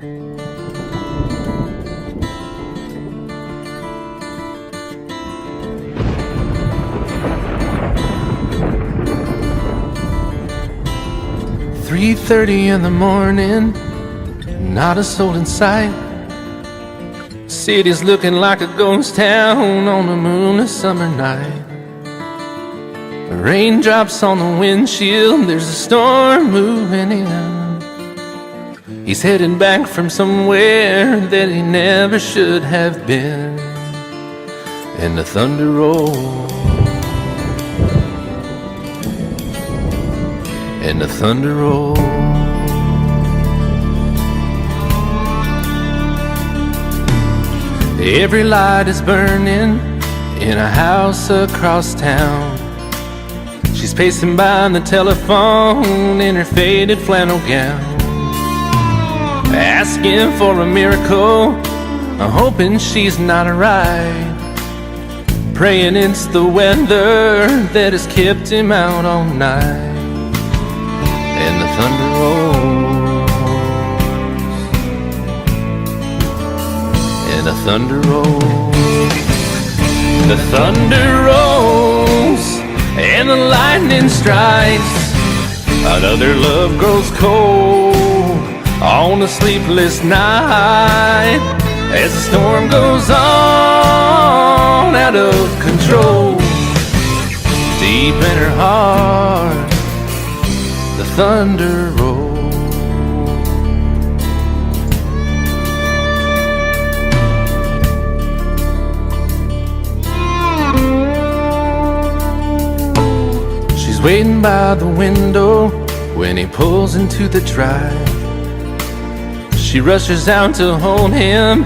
"3:30 in the morning, not a soul in sight. City's looking like a ghost town on a moonless summer night. Raindrops on the windshield, there's a storm moving in. He's heading back from somewhere that he never should have been. And the thunder rolls, and the thunder rolls. Every light is burning in a house across town. She's pacing by the telephone in her faded flannel gown, asking for a miracle, hoping she's not right, praying it's the weather that has kept him out all night. And the thunder rolls, and the thunder rolls. The thunder rolls, and the lightning strikes. Another love grows cold on a sleepless night, as the storm goes on out of control. Deep in her heart, the thunder rolls. She's waiting by the window when he pulls into the drive. She rushes out to hold him,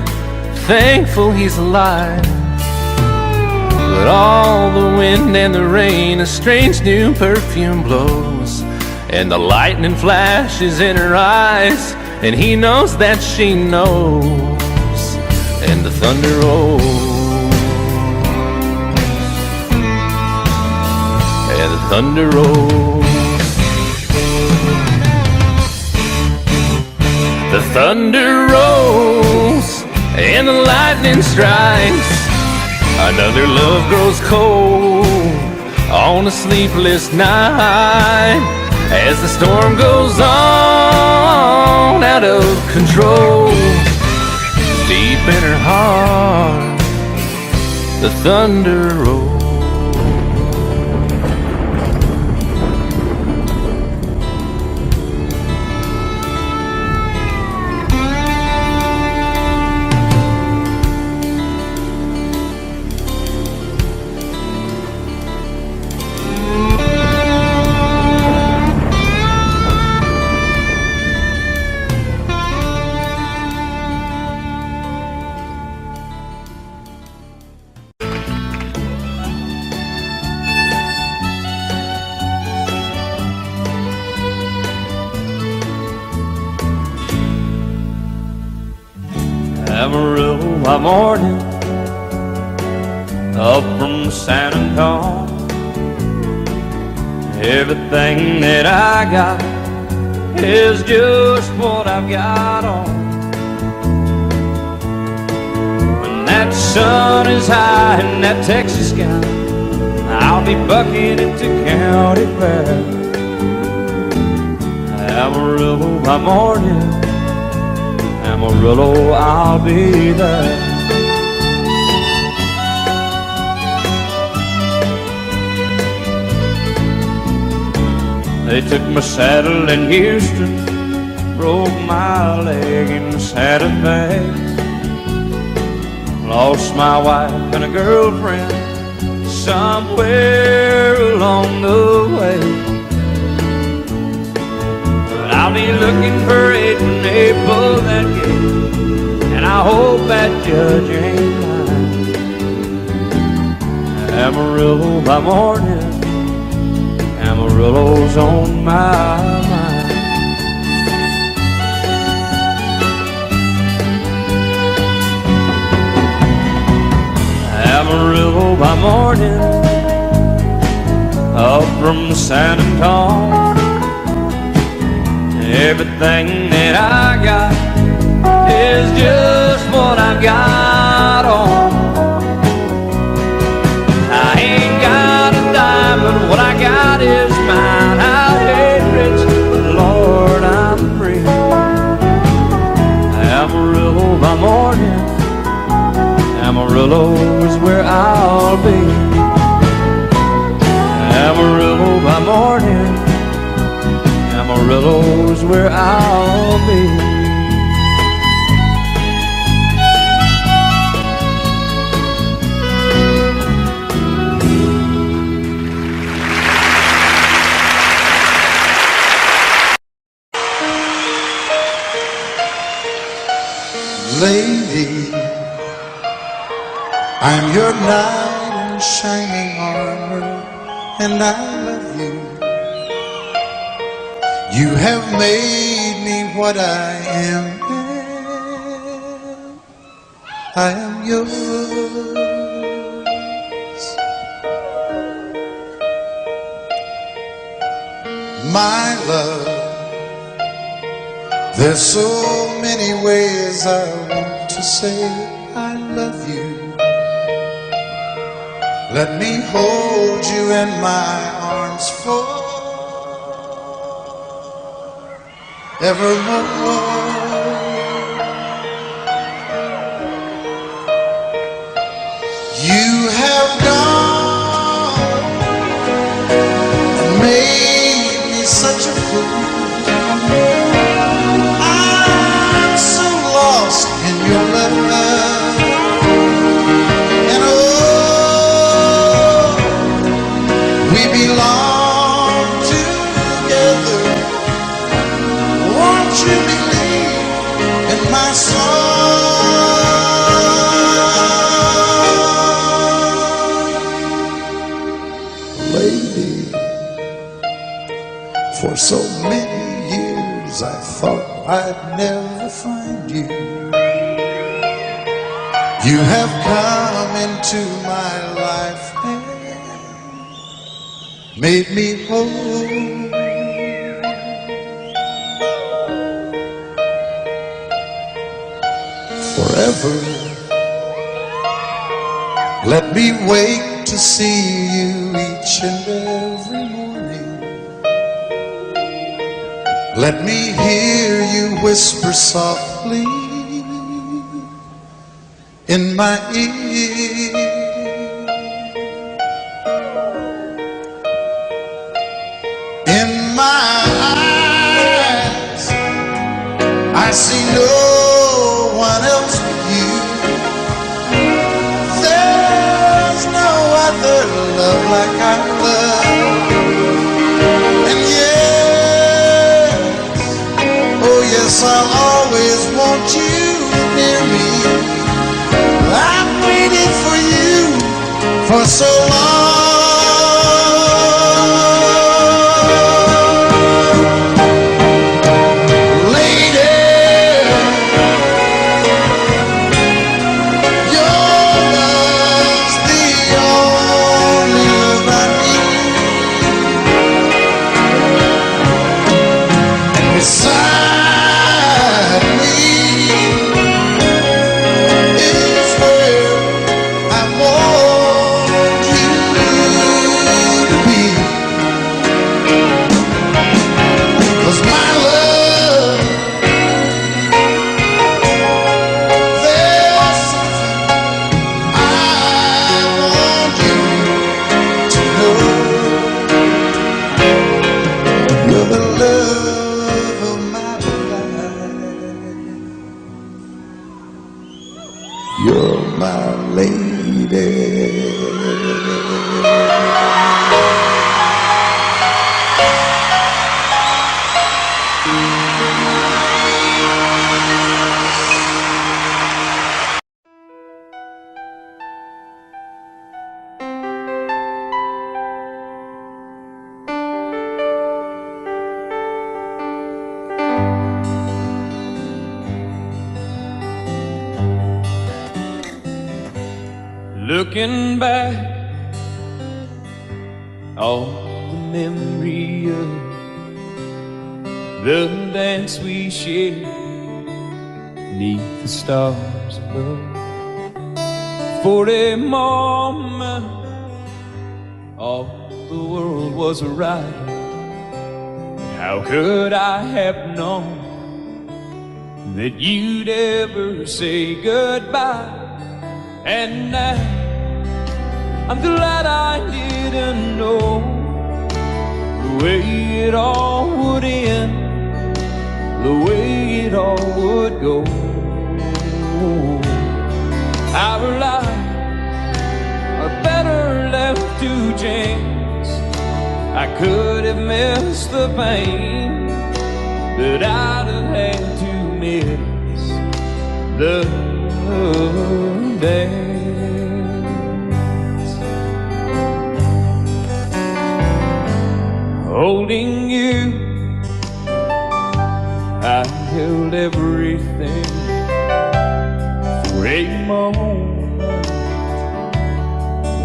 thankful he's alive. But all the wind and the rain, a strange new perfume blows, and the lightning flashes in her eyes, and he knows that she knows. And the thunder rolls, and the thunder rolls. The thunder rolls, and the lightning strikes. Another love grows cold on a sleepless night, as the storm goes on out of control. Deep in her heart, the thunder rolls. Amarillo by morning, up from San Antonio. Everything that I got is just what I've got on. When that sun is high in that Texas sky, I'll be bucking into county fair. Amarillo by morning, Amarillo, I'll be there. They took my saddle in Houston, broke my leg in Santa Fe, lost my wife and a girlfriend somewhere along the way. But I'll be looking for it when they pull that gate, and I hope that judge ain't lying. Amarillo by morning, Amarillo's on my mind. Amarillo by morning, up from San Antonio. Everything that I got Amarillo's where I'll be. Lady, I'm your knight in shining armor, and I love you. You have made me what I am. I am yours. My love, there's so many ways I want to say I love you. Let me hold you in my arms forevermore. You have gone and made me such a fool. I'm so lost in your love, and oh, we belong together. Won't you believe in my song? Lady, for so many years I thought I'd never find you. You have come into my life and made me whole. Forever, let me wake to see you each and every morning. Let me hear you whisper softly in my ear. In my eyes, I see no one else but you. There's no other love like I love. And yes, oh yes, I'll always want you near me. I've waited for you for so long. Lady, your love's the only love I need. And beside me is where I want you to be. 'Cause my love, there's something I want you to know. You're the love of my life. You're my lady. Looking back, all the memory of the dance we shared neath the stars above. For a moment, all the world was right. How could I have known that you'd ever say goodbye? And now I'm glad I didn't know the way it all would end. the way it all would go. Our lives are better left to chance. I could have missed the pain, but I'd have had to miss the dance. Holding you, I held everything for a moment.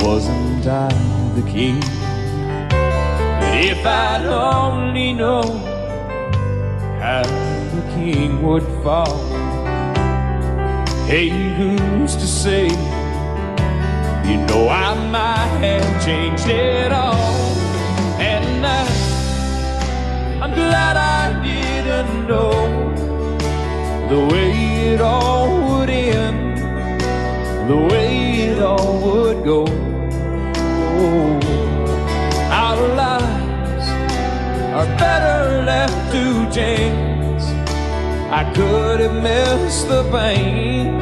Wasn't I the king? But if I'd only known how the king would fall, hey, who's to say? You know I might have changed it all. And I'm glad I didn't know the way it all would end, the way it all would go. Our lives are better left to chance. I could have missed the pain,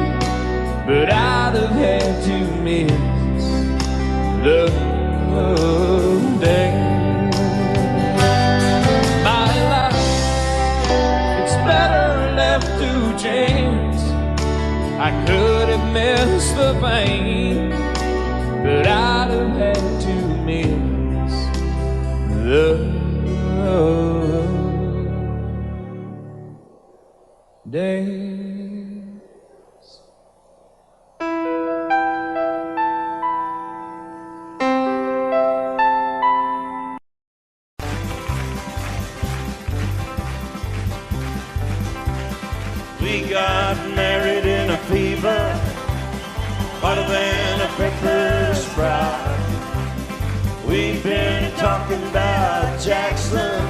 but I'd have had to miss the day. My life, it's better left to chance. I could have missed the pain, but I'd have had to miss the days. We got married in a fever, hotter than a pepper sprout. We've been talking about Jackson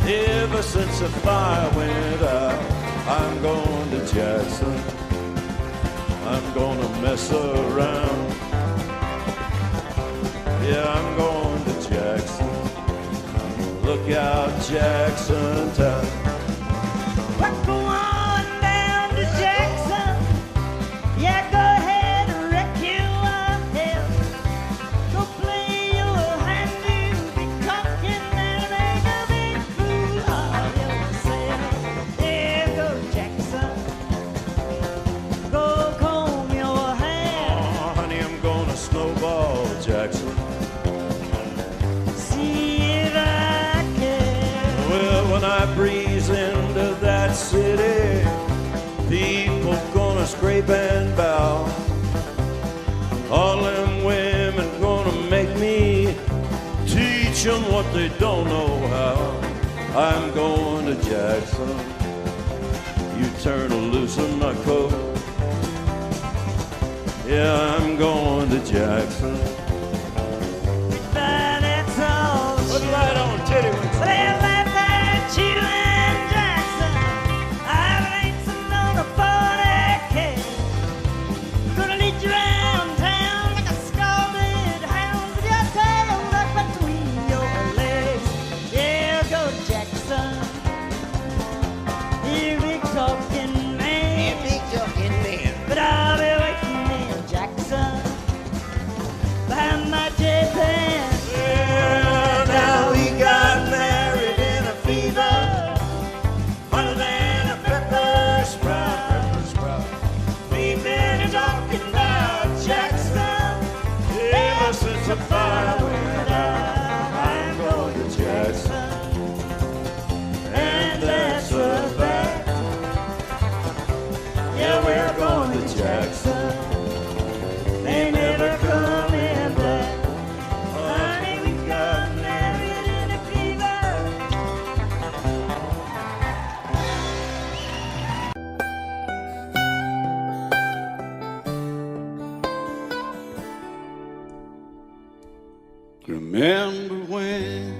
ever since the fire went out. I'm going to Jackson, I'm gonna mess around. Yeah, I'm going to Jackson, look out Jackson town. We're going down to Jackson. Yeah, go ahead and wreck your head. Go play your hand, you'll be cocking and make a big fool of yourself. Yeah, go Jackson. Go comb your hair. Oh, honey, I'm gonna snowball Jackson. See if I can. Well, when I breeze into that city, people gonna scrape and bow. All them women gonna make me teach them what they don't know how. I'm going to Jackson, you turn loose in my coat. Yeah, I'm going to Jackson. But that's all. Put it right on, titty wings. They laugh at you and Jackson. I've racing on a 40K. Gonna lead you around town like a scalded hound with your tail up between your legs. Yeah, go Jackson. You big talking man. But I'll be waiting in Jackson behind my jet pan. Yeah, now we got married in a fever, hotter than a pepper sprout. We've been talking about Jackson ever since the fire went out. I'm going to Jackson, and that's a fact. Yeah, we're going to Jackson. They never come in black. Honey, we got married in a fever. Remember when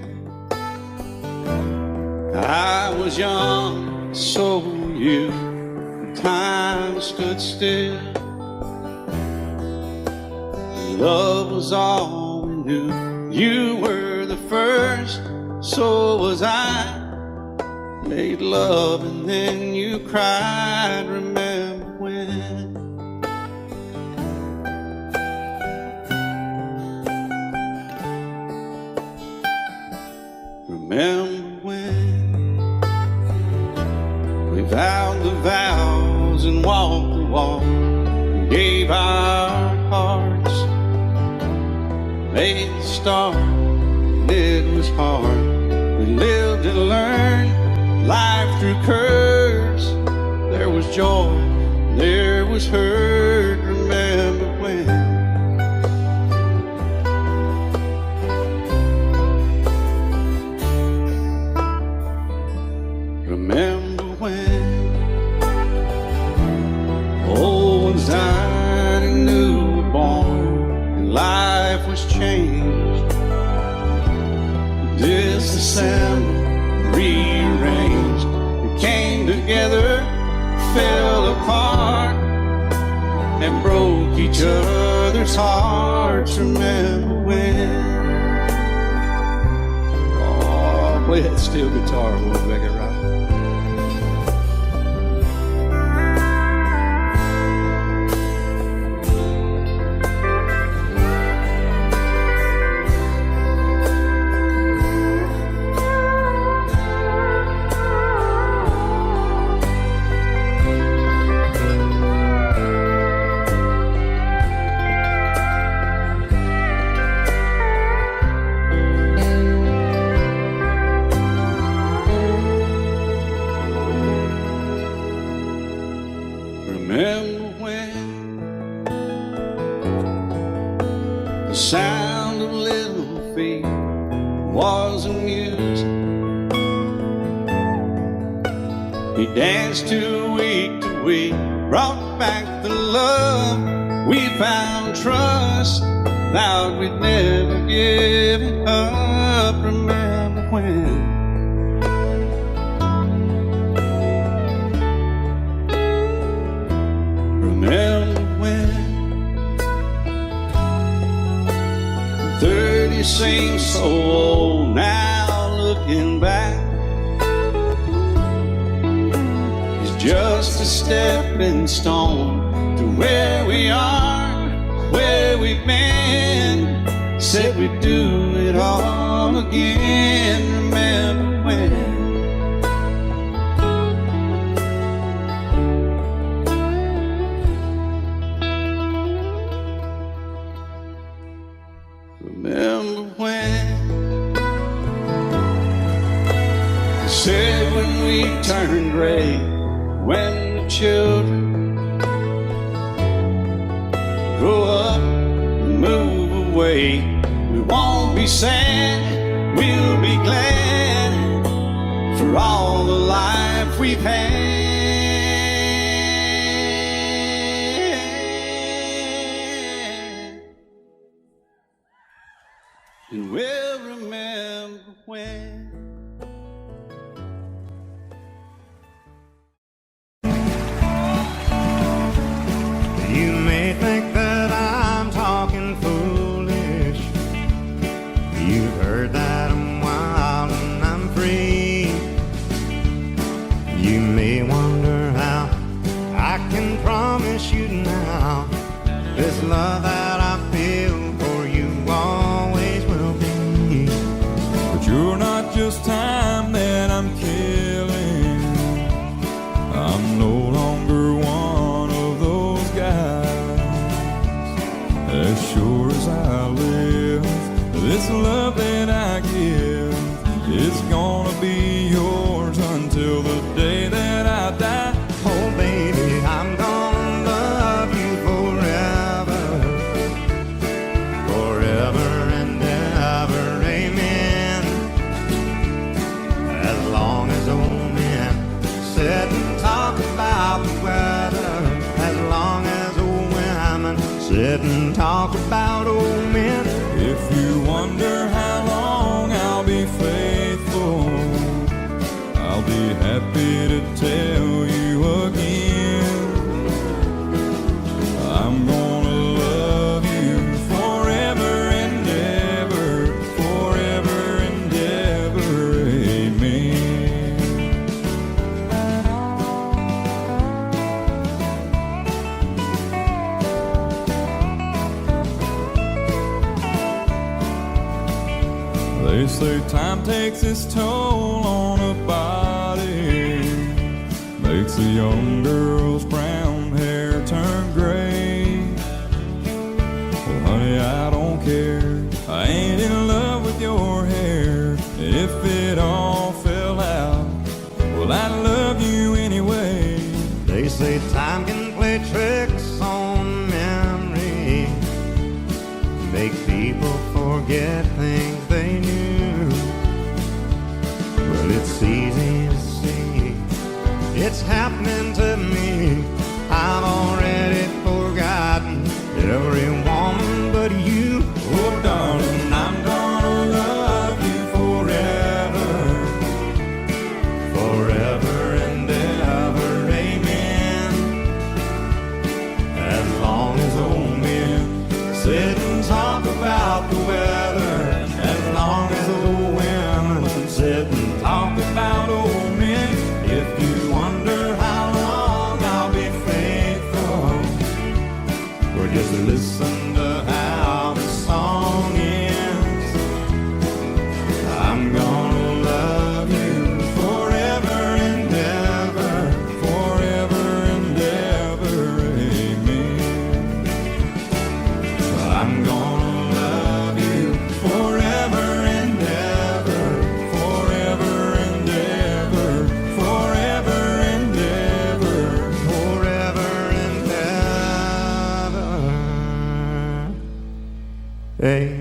I was young, so were you. Time stood still. Love was all we knew. You were the first, so was I. made love and then you cried. Remember when? Remember when we vowed the vows and walked the walk and gave our hearts, made the start, and it was hard. We lived and learned life through curves. There was joy, there was hurt. Remember when? Remember when old ones died and new were born and life was changed, disassembled, rearranged. We came together, fell apart, and broke each other's hearts. Remember when? Oh, play that steel guitar, we'll make it right. Remember when the sound of little feet was a music? He danced to week, brought back the love. We found trust, vowed we'd never give it up. Remember when? Remember when 30 seems so old now, looking back. It's just a stepping stone to where we are, where we've been. Said we'd do it all again. Remember when? Remember when they said when we turned gray, when the children grow up and move away, we won't be sad, we'll be glad for all the life we've had. And we'll remember when. You may think that I'm talking foolish. You've heard that I'm wild and I'm free. You may wonder how I can promise you now this love that I feel for you always will be. But you're not just time that I'm killing. I'm no longer one of those guys. As sure as I live, this love that I give is gonna be yours until the day that I die. Oh baby, I'm gonna love you forever, forever and ever, amen. As long as old men sit and talk about the weather, as long as old women sit and talk about old men. If you wonder how long I'll be faithful, I'll be happy to tell you again. I'm gonna love you forever and ever, forever and ever, amen. say time takes its toll on a body, makes a young girl's brown hair turn gray. Well, honey, I don't care. I ain't in love with your hair. If it all fell out, well, I love you anyway. They say time can play tricks on memory, make people forget things they knew. Well, it's easy to see, it's happening to me. I've already forgotten every woman but you. Oh, darling, I'm gonna love you forever, forever and ever, amen. As long as old men sit and talk about the weather, as long as old women sit and talk about old men. If you wonder how long I'll be faithful, or just listen to how the song ends, I'm gonna love you forever and ever, forever and ever, amen. I'm gonna love you forever and ever, forever and ever, forever and ever, forever and ever, amen.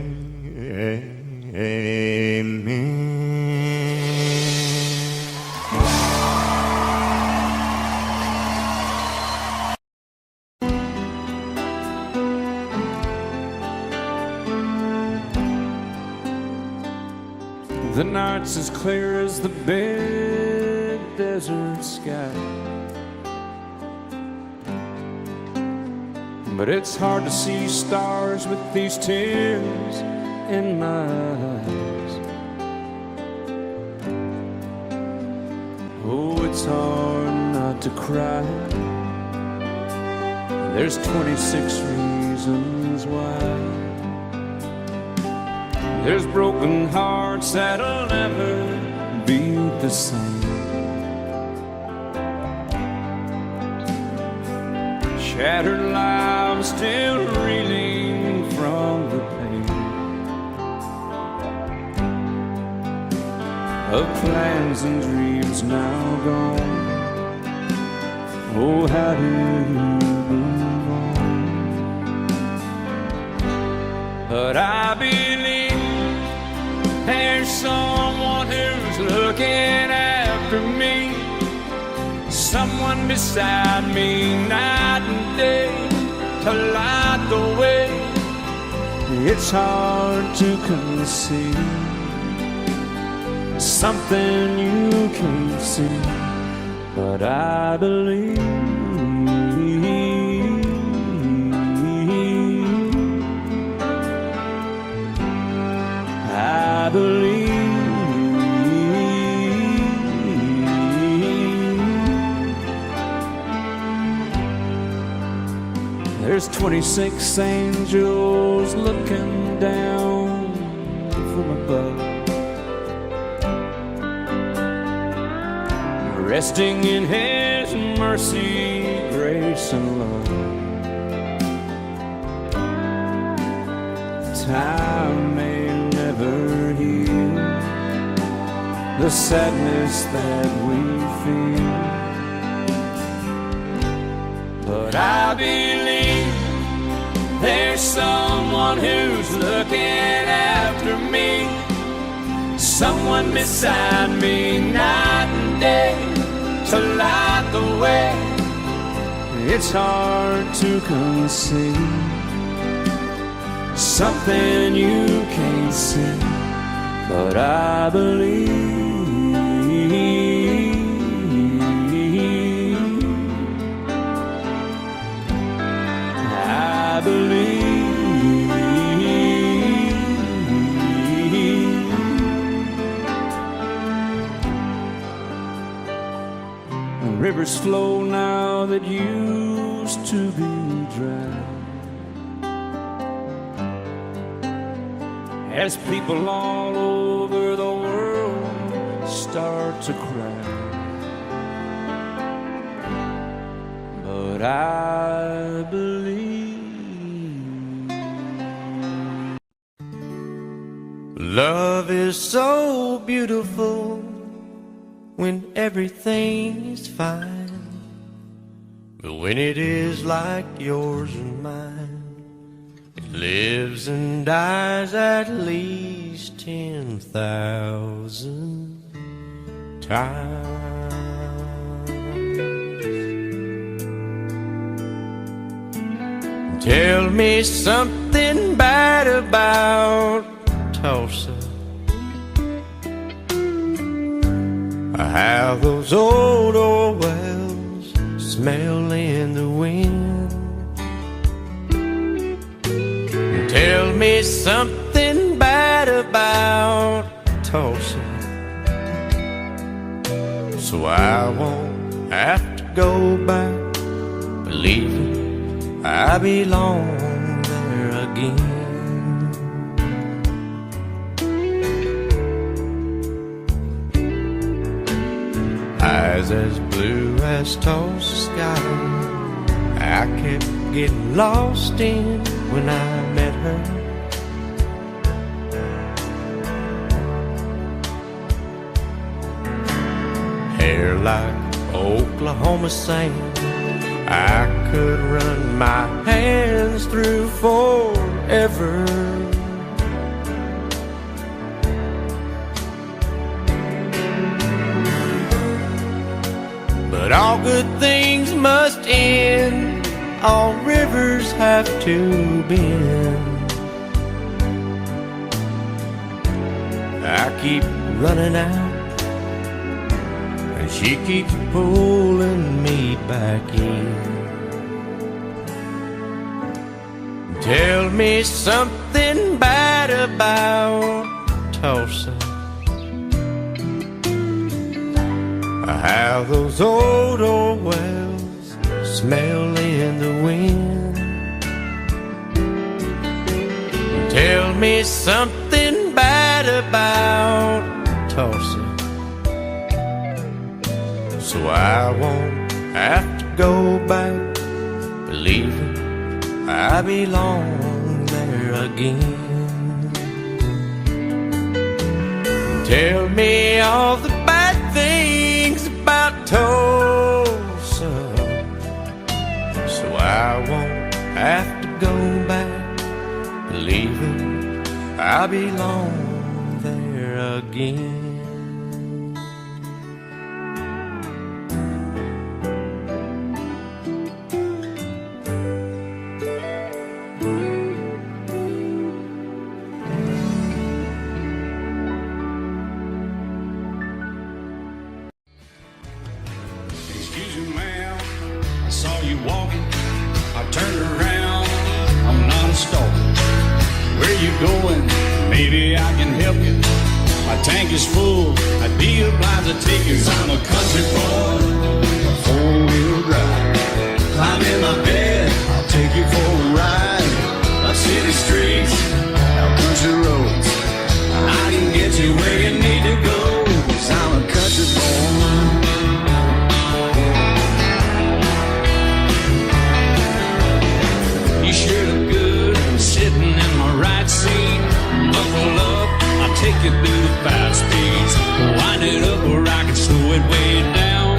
The night's as clear as the big desert sky, but it's hard to see stars with these tears in my eyes. Oh, it's hard not to cry. There's 26 reasons why. There's broken hearts that'll never be the same, shattered lives still reeling from the pain of plans and dreams now gone. Oh, how do you move on? But I believe there's someone who's looking after me, someone beside me night and day to light the way. It's hard to conceive something you can't see, but I believe. I believe. There's 26 angels looking down from above, resting in His mercy, grace, and love. Time may never heal the sadness that we feel, but I believe there's someone who's looking after me, someone beside me night and day to light the way. It's hard to conceive something you can't see, but I believe. I believe. Rivers flow now that used to be dry, as people all over start to cry. But I believe love is so beautiful when everything is fine. But when it is like yours and mine, it lives and dies at least 10,000 times. Tell me something bad about Tulsa. How those old wells smell in the wind. Tell me something bad about Tulsa, so I won't have to go back believing I belong there again. Eyes as blue as Tulsa sky, I kept getting lost in when I met her. Hair like Oklahoma sand, I could run my hands through forever. But all good things must end, all rivers have to bend. I keep running out, and she keeps pulling me back in. Tell me something bad about Tulsa. How those old wells smell in the wind. Tell me something bad about Tulsa, so I won't have to go back believing I belong there again. Tell me all the bad things about Tulsa, so I won't have to go back believing I belong there again. Excuse me, ma'am, I saw you walking. I turned around, I'm not a stalker. Where you going? Maybe I can help you. My tank is full, I'd be obliged to take you. 'Cause I'm a country boy, a four-wheel drive. Climb in my bed, I'll take you for a ride. Up city streets, out country roads, I can get you where you need to go. 'Cause I'm a country boy. You sure look good sitting in my right seat. Buckle up, I'll take you through the 5 speeds. Wind it up where I can slow it way down.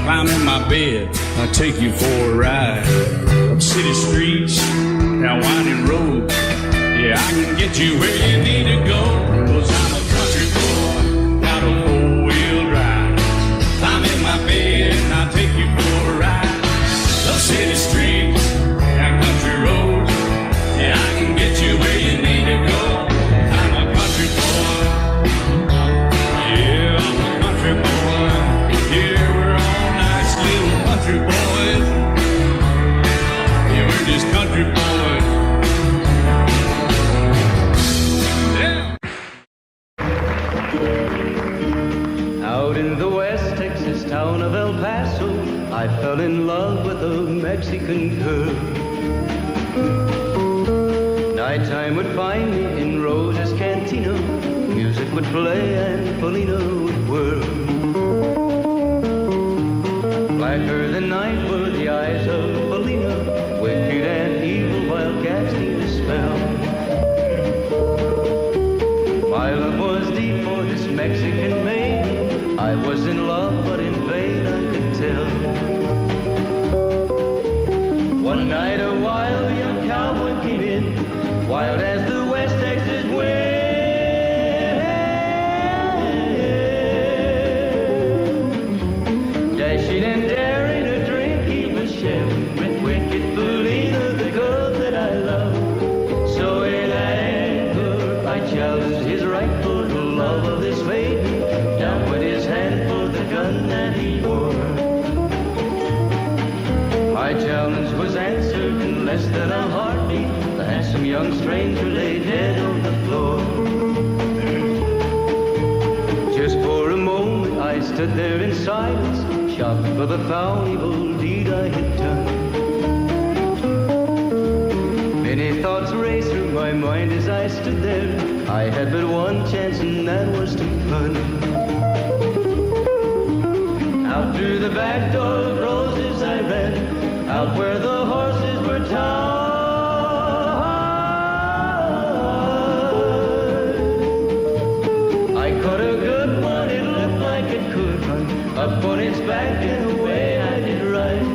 Climb in my bed, I'll take you for a ride. Up city streets, down winding roads. Yeah, I can get you where you need to go. 'Cause I'm a country boy, got a four-wheel drive. Climb in my bed and I'll take you for a ride. Up city streets, down country roads. Yeah, I can get you where you need to go. I'm a country boy. Yeah, I'm a country boy. Yeah, we're all nice little country boys. Yeah, we're just country boys. Out in the West Texas town of El Paso, I fell in love with a Mexican girl. Nighttime would find me in Rose's Cantina. Music would play and Felina would whirl. Blacker than night were the eyes of Felina, wicked and evil while casting a spell. My love was deep for this Mexican maiden. I was in love, but in vain I could tell. One night a wild young cowboy came in, wild as the West Texas wind. Dashing and daring a drink he was sharing with wicked Felina, the girl that I love. So in anger I challenged his right for the love of this maiden. Down went his hand for the gun that he wore. My challenge was answered in less than a heartbeat. The handsome young stranger lay dead on the floor. Just for a moment I stood there in silence, shocked for the foul evil deed I had done. Many thoughts raced through my mind as I stood there. I had but one chance and that was to run. Out through the back door of Roses I ran, out where the horses were tied. I caught a good one, it looked like it could run. Up on its back and away I did ride,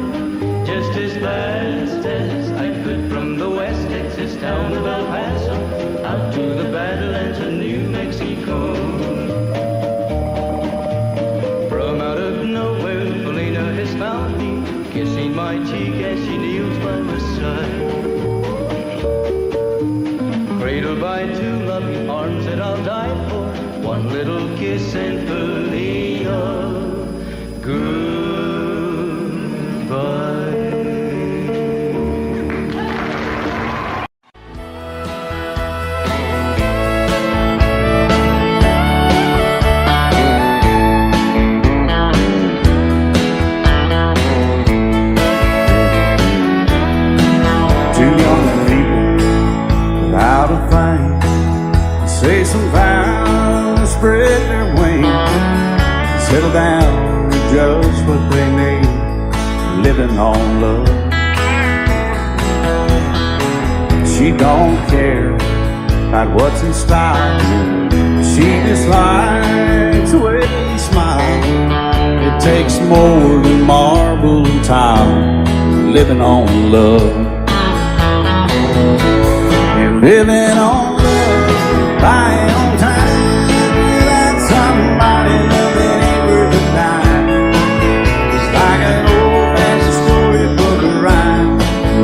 just as fast as I could from the West Texas town of El Paso out to the Badlands of New Mexico. From out of nowhere, Felina has found me, kissing my cheek as she kneels by my side. Cradled by two loving arms that I'll die for, one little kiss and Felina, goodbye. Two young people without a thing, say some vows, spread their wings, settle down and just what they need, living on love. She don't care about what's in style, she just likes the way he smiles. It takes more than marble and tile, living on love. And living on love, buying on time, without somebody loving ain't worth a dime. It's like an old-fashioned storybook of rhyme,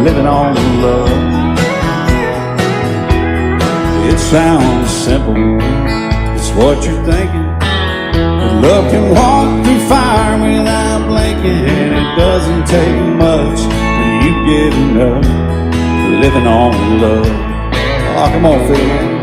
living on love. It sounds simple, it's what you're thinking, but love can walk through fire without blinking. And it doesn't take much when you get enough, living on love. Oh, come on, Phil, man.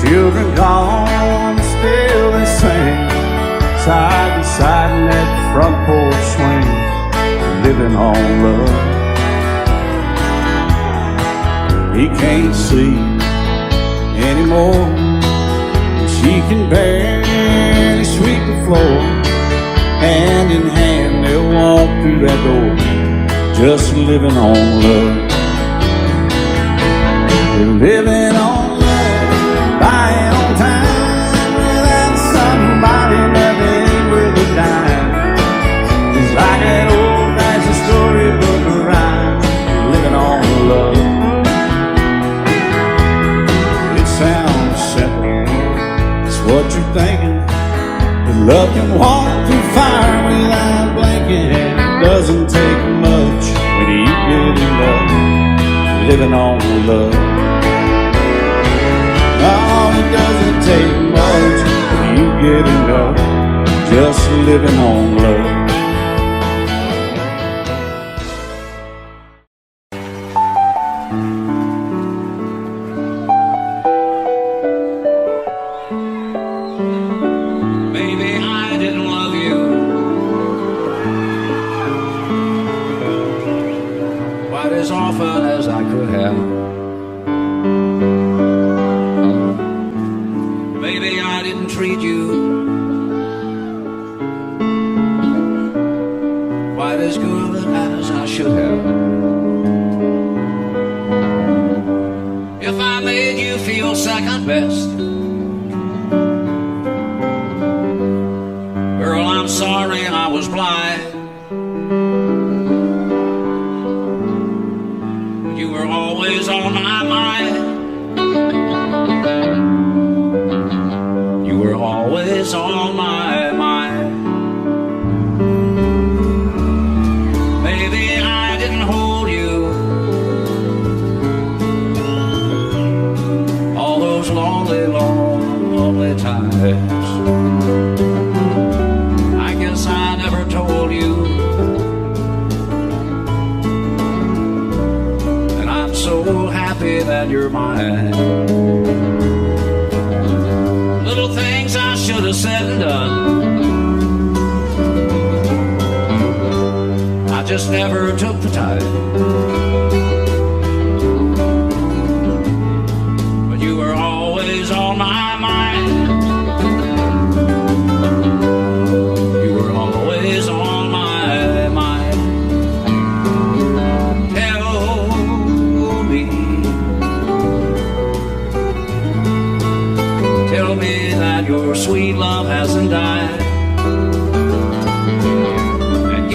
Children gone, still they sing, side by side in that front porch swing, living on love. He can't sleep anymore, she can barely sweep the floor. Hand in hand they'll walk through that door, just living on love. They're living on love, buying on time, without somebody nothing worth a dime. It's like an old-fashioned storybook rhyme, living on love. It sounds simple, it's what you're thinking. But love can walk through fire without blinking, and it doesn't take much when you get in love, living on love. Oh, it doesn't take much when you get in love, just living on love. Maybe I didn't love you quite as often as I could have. Maybe I didn't treat you quite as good as I should have. If I made you feel second best, girl, I'm sorry I was blind. You were always on my mind. You were always on my mind. Maybe I didn't hold you all those lonely, lonely times. I guess I never told you, and I'm so happy that you're mine. Little things I should have said and done, I just never took the time. But you were always on my mind. You were always on my mind. Tell me that your sweet love hasn't died, and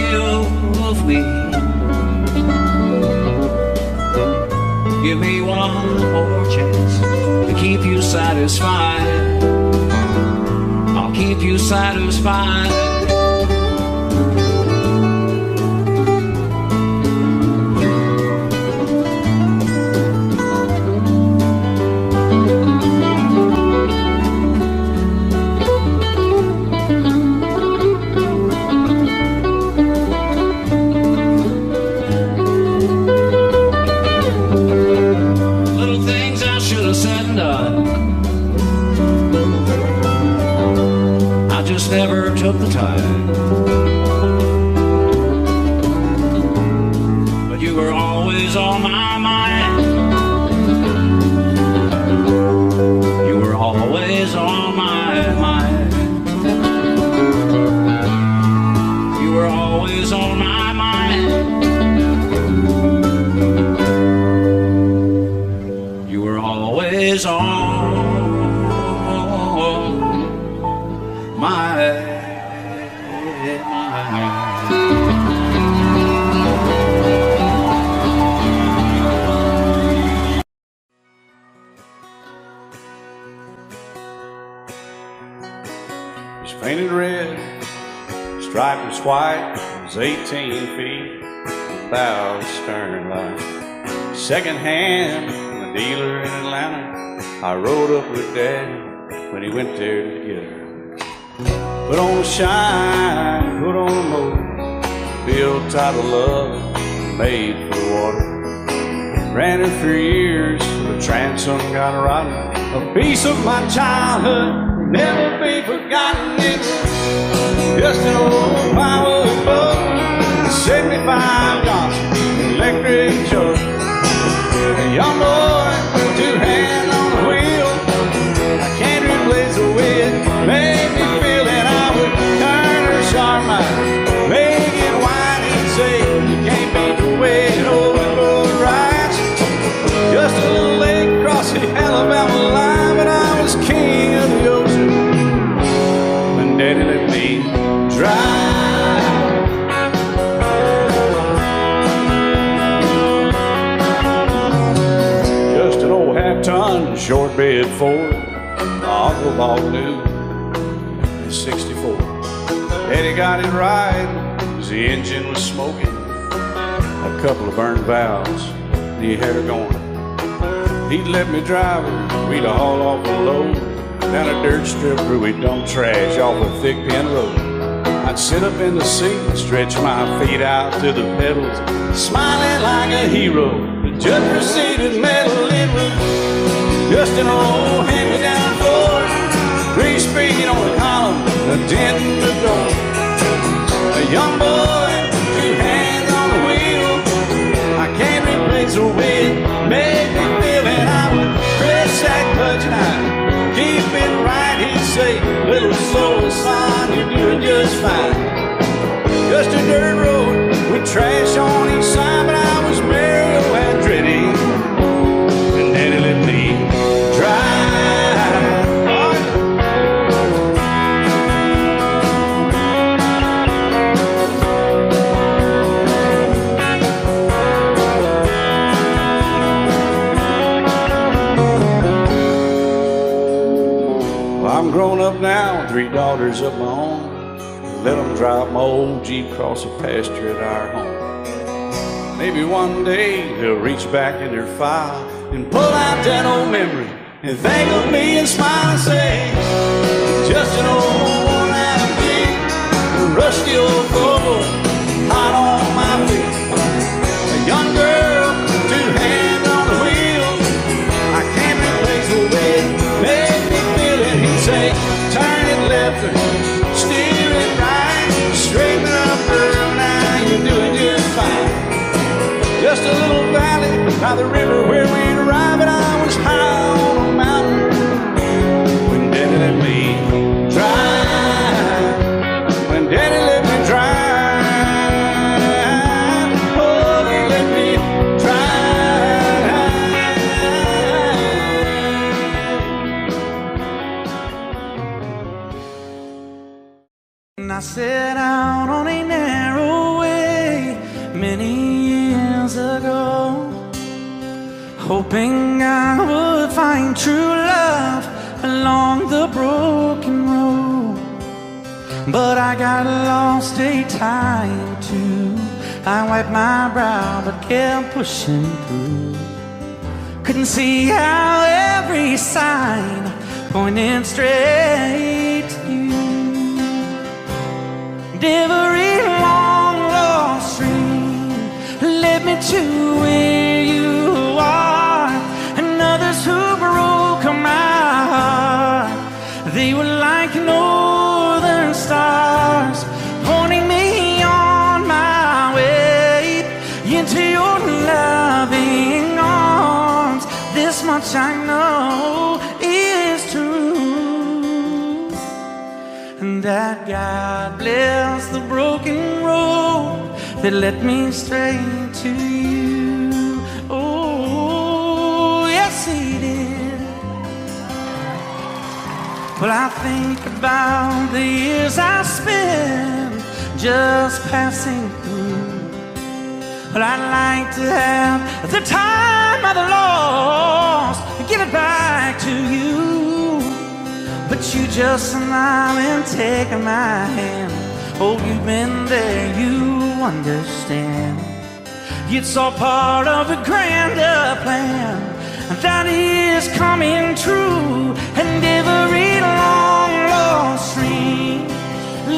give me one more chance to keep you satisfied. I'll keep you satisfied. Never took the time, but you were always on my mind. You were always on my mind. You were always on my mind. You were always on my It's painted red, striped was white, it was 18 feet, about the stern line. Second hand from a dealer in Atlanta, I rode up with Daddy when he went there to get her. Put on the shine, put on the motor, built out of love, made for the water. Ran her for years, the transom got rotten, a piece of my childhood, never be forgotten. It was just an old plywood boat, 75 Johnson electric truck. A young boy, two hands on the wheel. I can't replace the way it made me feel that I would turn her sharp, make it wide and say, you can't beat the way an old road rides. Just a little lake across the Alabama line, but I was king of the ocean when Daddy let me drive. Just an old half-ton short bed Ford, Uncle Bob knew in '64. Daddy got it right, 'cause the engine was smoking, a couple of burned valves, the air going. He'd let me drive her, we'd haul off a load down a dirt strip where we'd dump trash off a thick pin road. I'd sit up in the seat and stretch my feet out to the pedals, smiling like a hero. The judge proceeded metal, it was just an old hand-me-down Ford, 3-speed on the column, a dent in the door. A young boy, two hands on the wheel. I can't replace the way it made me feel, and I would press that clutch and I'd keep it right. He'd say, little slower, son, you're doing just fine. Just a dirt road with trash on each side, but I was Mario Andretti, and Daddy let me drive. Well, I'm grown up now, 3 daughters of my own. Let them drive my old Jeep across the pasture at our home. Maybe one day they'll reach back in their file and pull out that old memory and think of me and smile and say, just an old worn-out Jeep, a rusty old Volvo, hot on my feet. A young girl, 2 hands on the wheel. I can't replace the way it made me feel it. He'd say, turn it left or steer it right, straighten up, girl, now you're doing just fine. Just a little valley by the river where we'd arrive, and I was high on a mountain when Daddy let me drive. When Daddy let me drive, oh, he let me drive. And I set out on a narrow way many years ago, hoping I would find true love along the broken road. But I got lost a time or two. I wiped my brow but kept pushing through. Couldn't see how every sign pointed straight to you. Every long lost stream led me to where you are, and others who broke my heart, they were like northern stars, pointing me on my way into your loving arms. This much I know is true, and that God bless the broken road that led me straight to you. Oh, yes, He did. Well, I think about the years I spent just passing through. But I'd like to have the time I've lost and give it back to you. But you just smile and take my hand. Oh, you've been there, you understand. It's all part of a grander plan that is coming true. And every long lost stream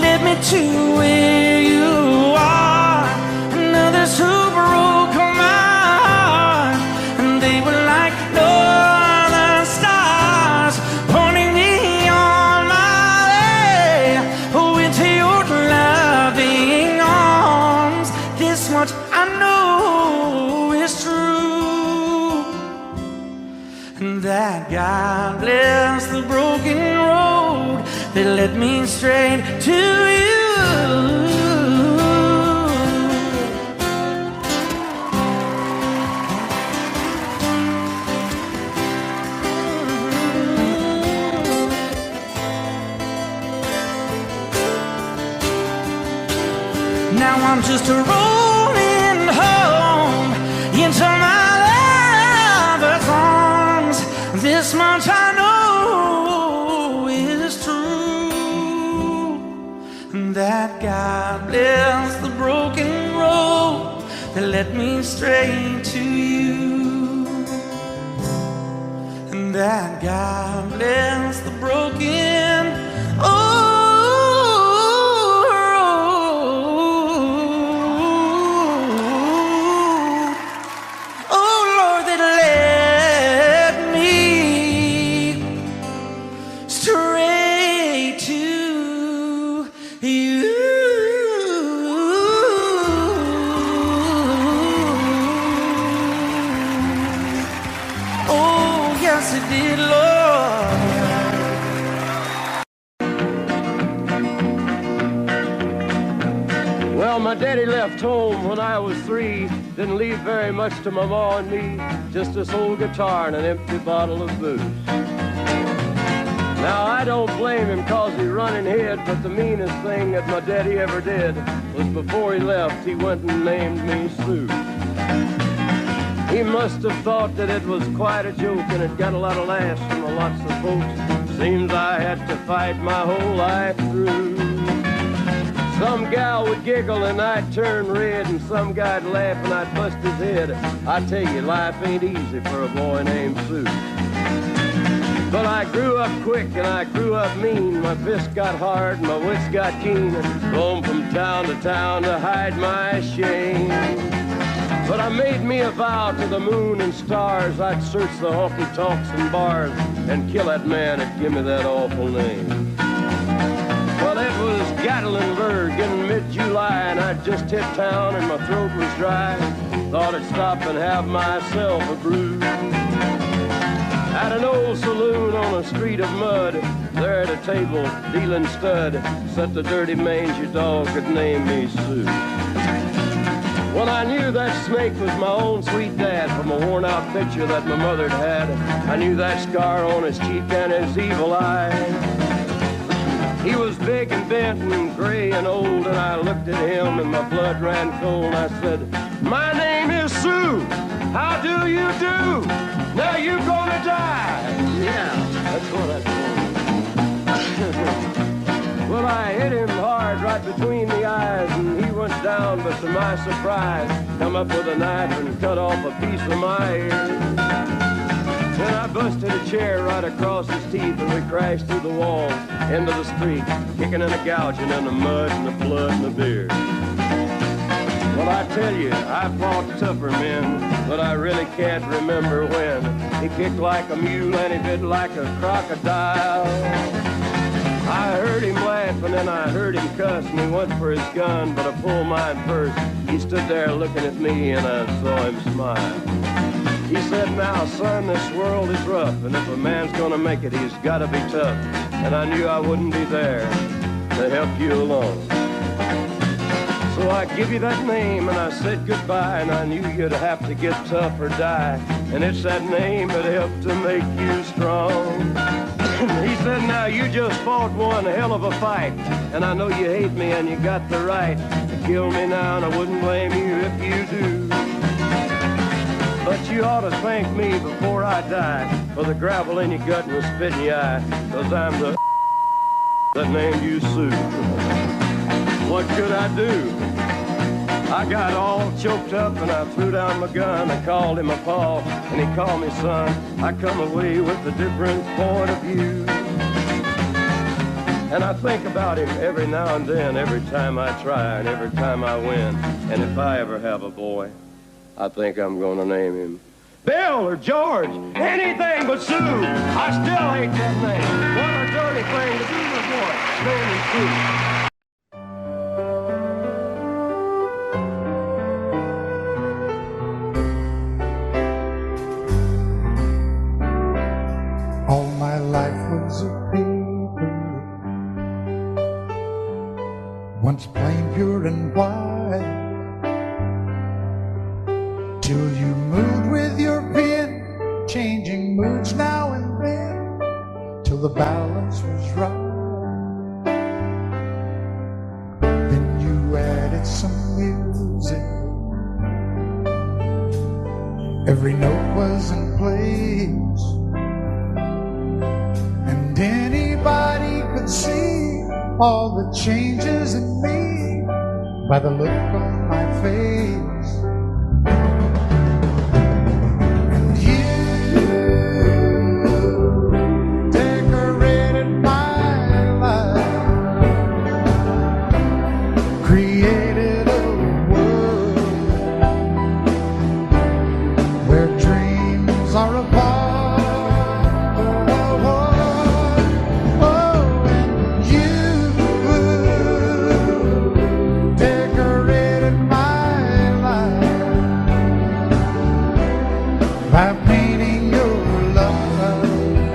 led me to where you are, and others who broke my heart, and they were like northern stars. that God bless the broken road that led me straight to you. Now I'm just rolling home into my lover's arms. This much I know is true, that God bless the broken road that led me straight to you, and that God bless the broken road. Well, my daddy left home when I was 3. Didn't leave very much to my ma and me. Just this old guitar and an empty bottle of booze. Now, I don't blame him 'cause he run and hid, but the meanest thing that my daddy ever did was before he left, he went and named me Sue. He must have thought that it was quite a joke, and it got a lot of laughs from lots of folks. Seems I had to fight my whole life through. Some gal would giggle and I'd turn red, and some guy'd laugh and I'd bust his head. I tell you, life ain't easy for a boy named Sue. But I grew up quick and I grew up mean. My fists got hard and my wits got keen. Roam from town to hide my shame. But I made me a vow to the moon and stars, I'd search the honky-tonks and bars and kill that man that give me that awful name. Well, it was Gatlinburg in mid-July, and I'd just hit town and my throat was dry. Thought I'd stop and have myself a brew. At an old saloon on a street of mud, there at a table, dealing stud, sat the dirty mangy dog that named me Sue. Well, I knew that snake was my own sweet dad from a worn-out picture that my mother'd had. I knew that scar on his cheek and his evil eye. He was big and bent and gray and old, and I looked at him and my blood ran cold. I said, "My name is Sue. How do you do? Now you gonna die." Yeah, that's what I told him. Well, I hit him hard right between the eyes, and he went down, but to my surprise, come up with a knife and cut off a piece of my ear. Then I busted a chair right across his teeth, and we crashed through the walls into the street, kicking and a gouging in the mud and the blood and the beer. Well, I tell you, I fought tougher men, but I really can't remember when. He kicked like a mule and he bit like a crocodile. I heard him laugh and then I heard him cuss, and he went for his gun, but I pulled mine first. He stood there looking at me and I saw him smile. He said, "Now, son, this world is rough, and if a man's gonna make it, he's gotta be tough." And I knew I wouldn't be there to help you along. So I give you that name and I said goodbye, and I knew you'd have to get tough or die. And it's that name that helped to make you strong. He said, "Now you just fought one hell of a fight, and I know you hate me and you got the right to kill me now, and I wouldn't blame you if you do. But you ought to thank me before I die for the gravel in your gut and the spit in your eye, 'cause I'm the that named you Sue." What could I do? I got all choked up and I threw down my gun. I called him a paw and he called me son. I come away with a different point of view. And I think about him every now and then, every time I try and every time I win. And if I ever have a boy, I think I'm gonna name him Bill or George, anything but Sue. I still hate that name. What a dirty thing to do to a boy, naming Sue. once plain, pure, and white, till you moved with your pen, changing moods now and then, till the balance was right. Then you added some music, every note was in place, and anybody could see all the changes in me by the look on my face. And you decorated my life, created a world where dreams are apart. By painting your love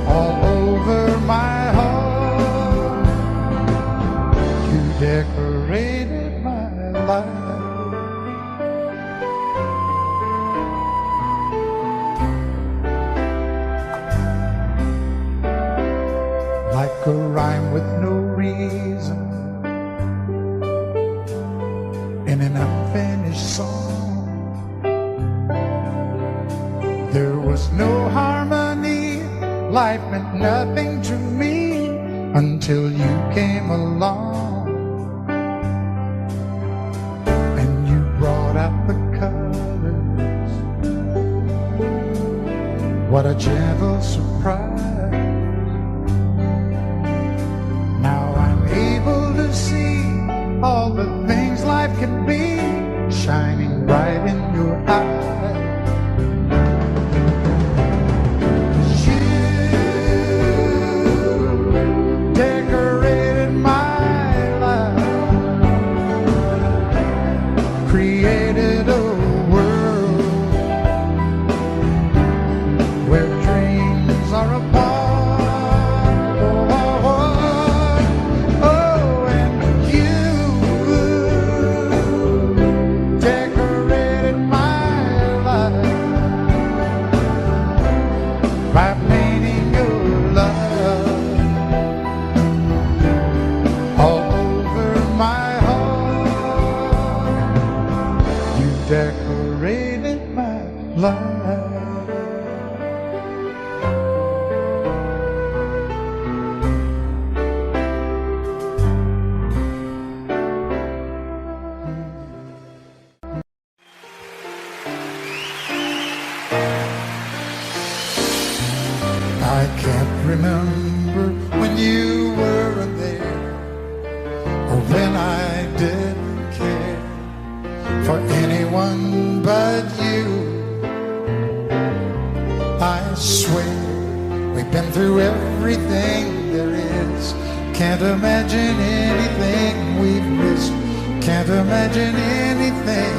all over my heart, you decorated my life. Like a rhyme with no reason in an unfinished song. There was no harmony, life meant nothing to me until you came along. And you brought out the colors, what a gentle surprise. Now I'm able to see all the things life can be, shining bright in your eyes. Created a world where dreams are apart. Oh, and you decorated my life by painting your love all over my heart. Decorated my life. I can't remember when you weren't there, or when I didn't care for anyone but you. I swear we've been through everything there is. Can't imagine anything we've missed. Can't imagine anything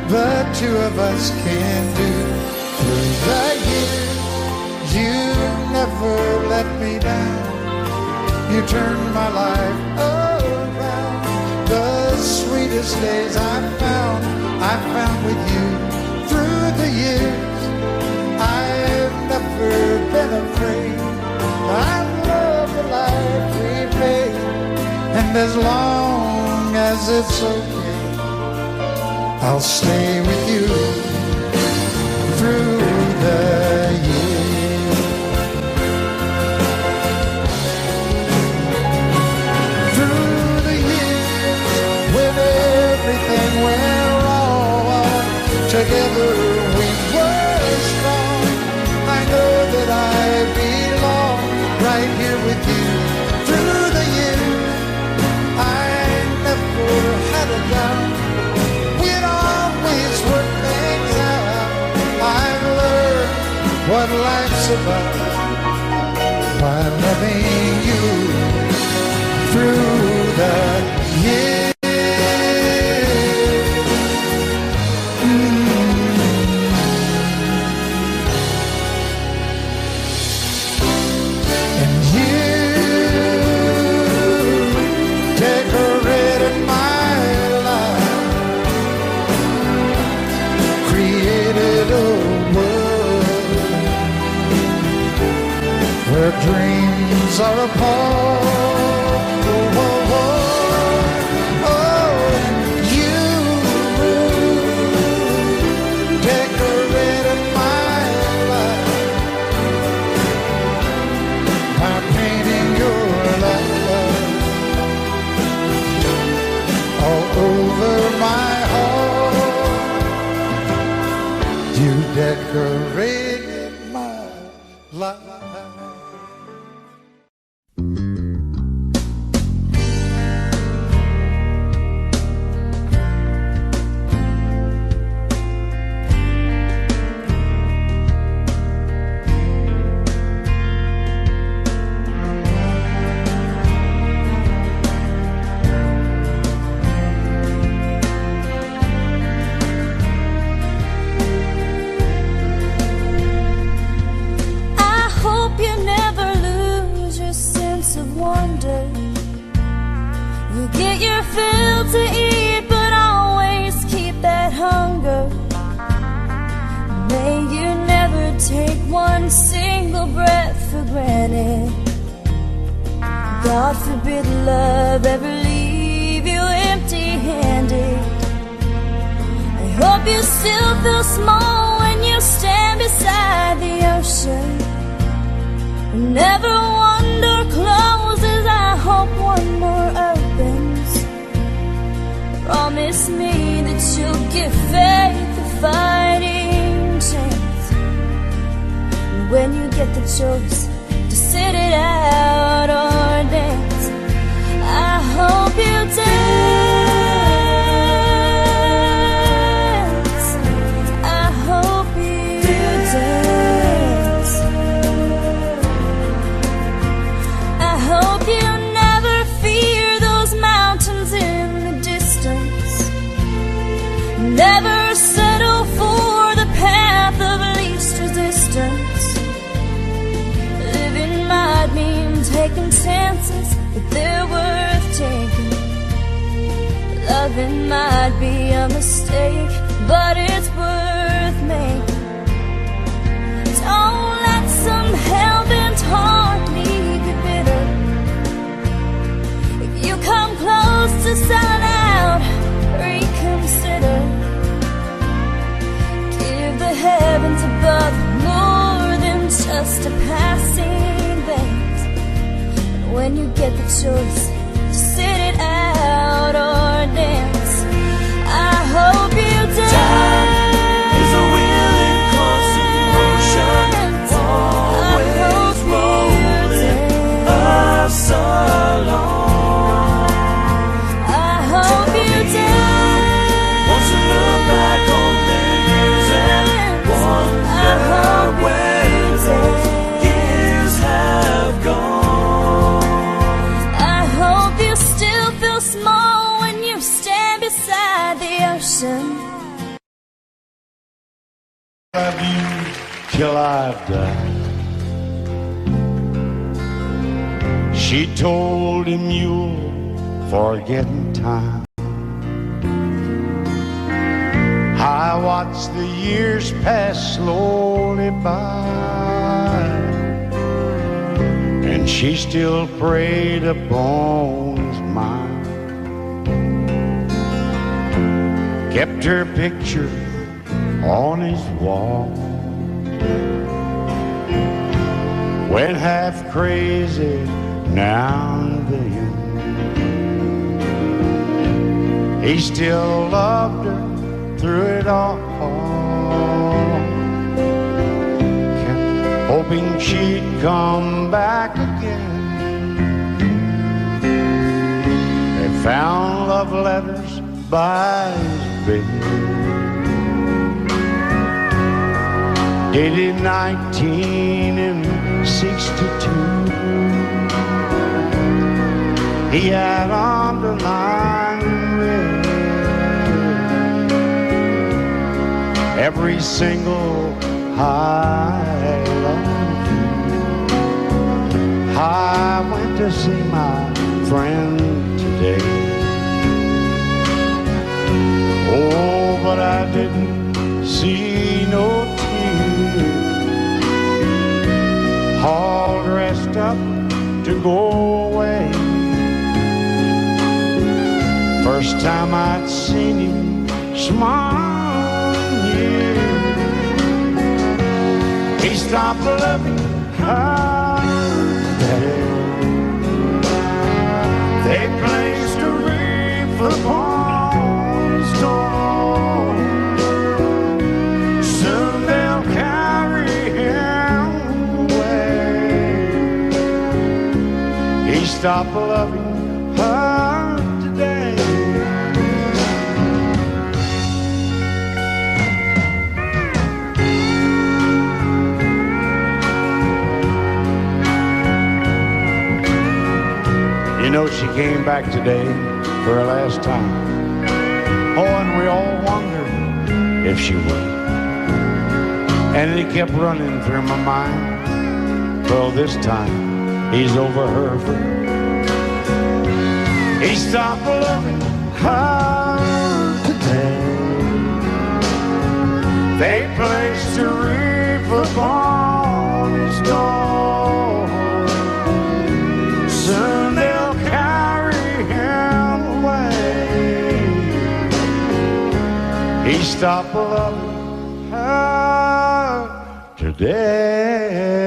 the two of us can do. Through the years, you never let me down. You turned my life around. The sweetest days I found with you. Through the years, I've never been afraid. I love the life we made, and as long as it's okay, I'll stay with you through the years. Through the years, when everything went wrong, together we were strong. I know that I belong right here with you. Through the years, I never had a doubt. We'd always work things out. I've learned what life's about by loving you through the years. And you her dreams are apart. Oh, oh, oh, oh, you decorated my life by painting your love all over my heart. You decorated my life. You get your fill to eat, but always keep that hunger. May you never take one single breath for granted. God forbid love ever leave you empty-handed. I hope you still feel small when you stand beside the ocean. Never one door closes, I hope one more opens. Promise me that you'll give faith a fighting chance. And when you get the choice to sit it out or dance, I hope you dance. I hope you dance. I hope you never fear those mountains in the distance. Never settle for the path of least resistance. Living might mean taking chances, but they're worth taking. Loving might be a mistake, but it's worth making. Don't let some hell-bent heart leave you bitter. If you come close to selling out, reconsider. Give the heavens above more than just a passing glance. And when you get the choice to sit it out or dance, I hope you dance. Time is a wheel in constant motion, always rolling us along. I hope you dance. Once you look back on the years and wonder where those years have gone. I hope you still feel small when you stand beside the ocean. Love you till I die. She told him you'll forget in time. I watched the years pass slowly by, and she still preyed upon his mind. Kept her picture on his wall. Went half crazy now and then. He still loved her through it all. Kept hoping she'd come back again. They found love letters by his bed, dated 1962. He had underlined red every single I love you. I went to see my friend today. Oh, but I didn't see no tears. All dressed rest up to go away. First time I'd seen him smile, yeah. He stopped loving her today. They placed a wreath upon his door. Soon they'll carry him away. He stopped loving her today. You know, she came back today for her last time. Oh, and we all wondered if she would. And it kept running through my mind. Well, this time he's over her for good. He stopped loving her today. They placed a wreath upon his door. Soon they'll carry him away. He stopped loving her today.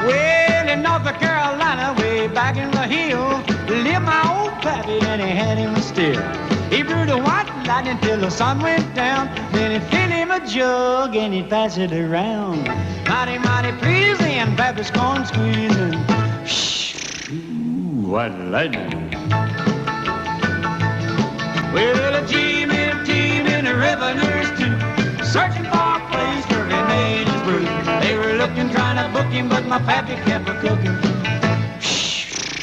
Well, in North Carolina, way back in the hill, lived my old pappy and he had him still. He brewed a white lightning till the sun went down. Then he'd fill him a jug and he'd pass it around. Mighty, mighty pleasing, Pappy's corn squeezing. Ooh, white lightning. Well, a team in the river nurse too, searching for a place where he made his brew. They were looking, trying to book him, but my pappy kept a-cooking.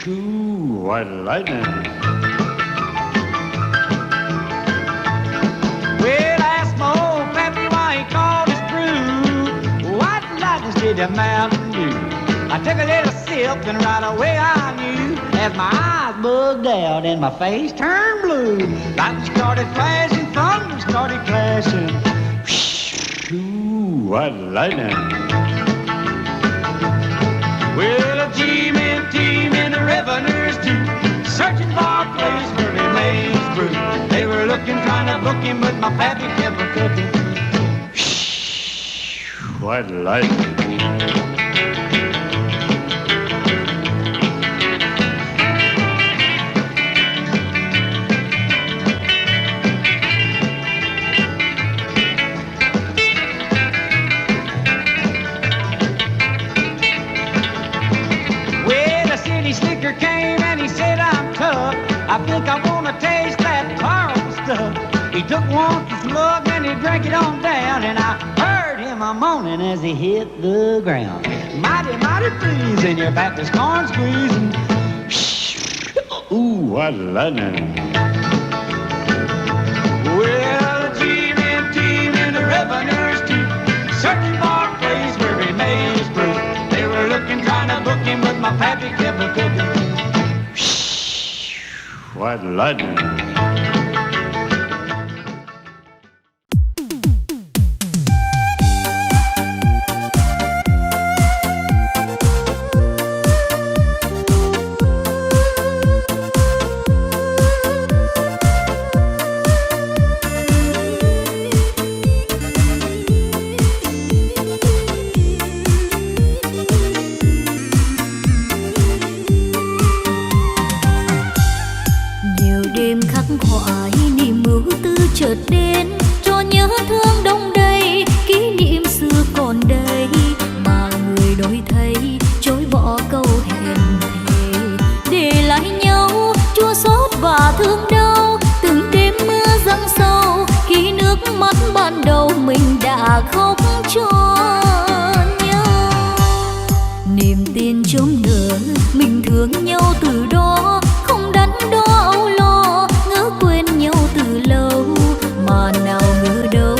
Ooh, white lightning. Well, I asked my old pappy why he called his brew White Lightning did the Mountain Dew. I took a little sip and right away I knew, as my eyes bugged out and my face turned blue. Lightning started flashing, thunder started clashing. Ooh, white lightning. Well, a team in the river nurse too, searching for a place where he made his brew. They were looking, trying to book him, but my pappy kept a-cooking. White lightning. Slicker came and he said, I'm tough. I think I want to taste that horrible stuff. He took one slug and he drank it on down, and I heard him a moaning as he hit the ground. Mighty, mighty pleasing, your Baptist corn squeezing. Ooh, what lightning. Well, a team in the revenues too, searching for a place where he made his brew. They were looking, trying to book him, but my pappy kept a-cooking. White lightning. chợt đến cho nhớ thương đông đầy, kỷ niệm xưa còn đây mà người đổi thay chối bỏ câu hẹn thề, để lại nhau chua xót và thương đau. Từng đêm mưa giăng sâu khi nước mắt ban đầu mình đã khóc cho nhau. Niềm tin chớm nở mình thương nhau từ đó, không đắn đo âu lo ngỡ quên nhau từ lâu, mà nào ngờ đâu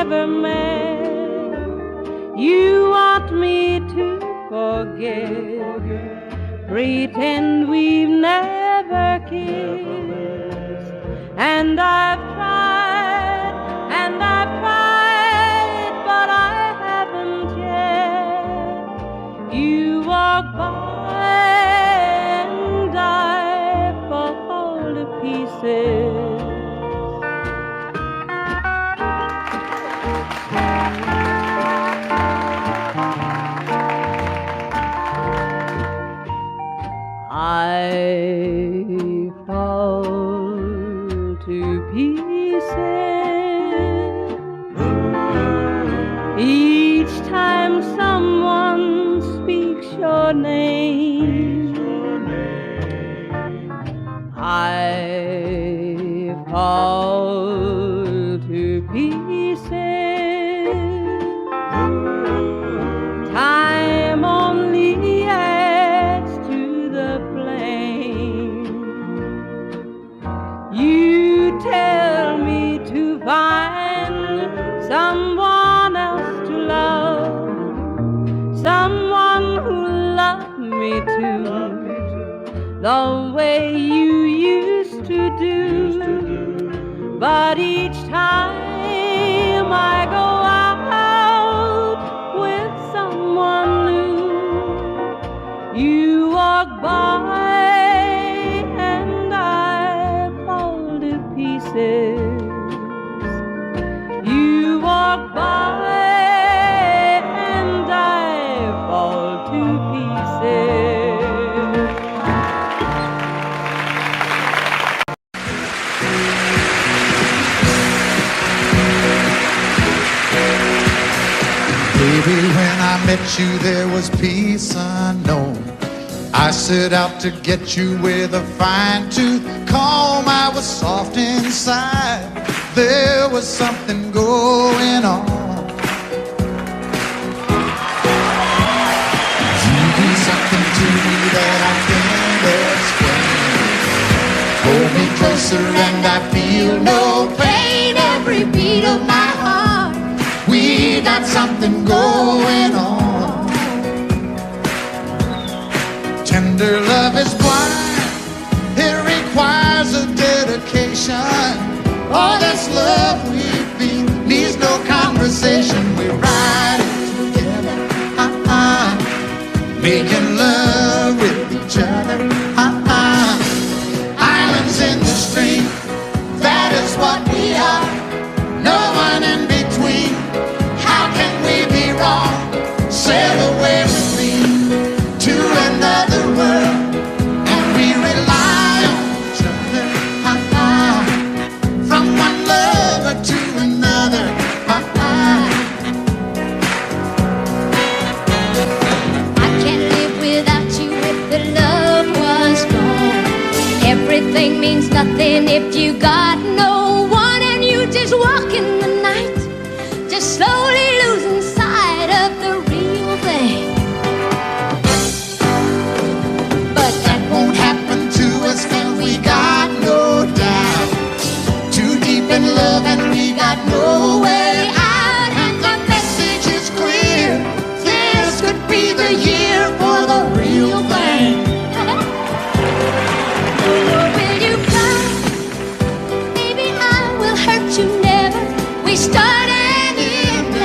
never met. You want me to forget, pretend we've never kissed. And I've tried, but I haven't yet. You walk by and I fall to pieces. I fall to pieces each time someone speaks your name. I fall to pieces. Time only adds to the flame. You tell me to find someone else to love, someone who loved me too, the way you used to do. But each time I go out with someone new, you walk by and I fall to pieces. You walk by and I fall to pieces. Baby, when I met you, there was peace unknown. I set out to get you with a fine-tooth comb. I was soft inside. There was something going on. You do something to me that I can't explain. Hold me closer and I feel no pain. Every beat of my heart, we got something going on. Tender love is blind. It requires a dedication. All this love we feel needs no conversation. We ride it together, making love with each other, Islands in the stream, that is what we are. No one in between. How can we be wrong? Sail away with me to another world, and we rely on each other, from one lover to another. I can't live without you if the love was gone. Everything means nothing if you got no one, and you just walk in the night, just slowly losing sight of the real thing. But that won't happen to us, and we got no doubt. Too deep in love and we got no way out. And the message is clear. This could be the year for the real thing. Will you cry? Maybe I will hurt you never. We start and end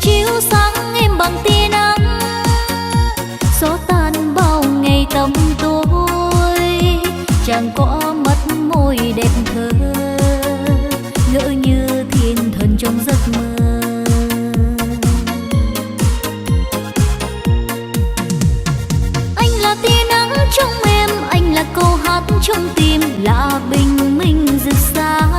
chiếu sáng em bằng tia nắng, gió tan bao ngày tăm tối. Chàng có mắt môi đẹp thơ, ngỡ như thiên thần trong giấc mơ. Anh là tia nắng trong em, anh là câu hát trong tim, là bình minh rực sáng.